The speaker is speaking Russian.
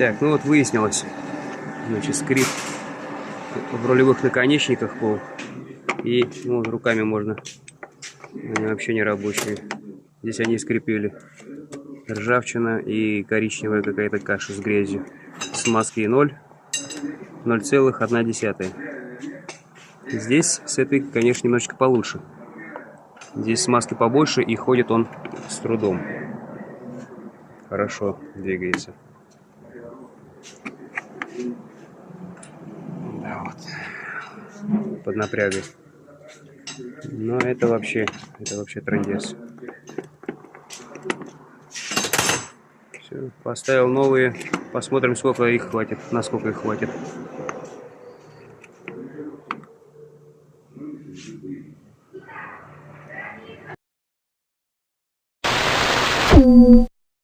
Так, ну вот выяснилось. Значит, скрип в рулевых наконечниках был. И ну, руками можно. Они вообще не рабочие. Здесь они скрипели. Ржавчина и коричневая какая-то каша с грязью. Смазки 0. 0,1. Здесь с этой, конечно, немножечко получше. Здесь смазки побольше и ходит он с трудом. Хорошо двигается. Да, вот. Под напрягой. Но это вообще трындец. Все, поставил новые. Посмотрим, сколько их хватит, насколько их хватит.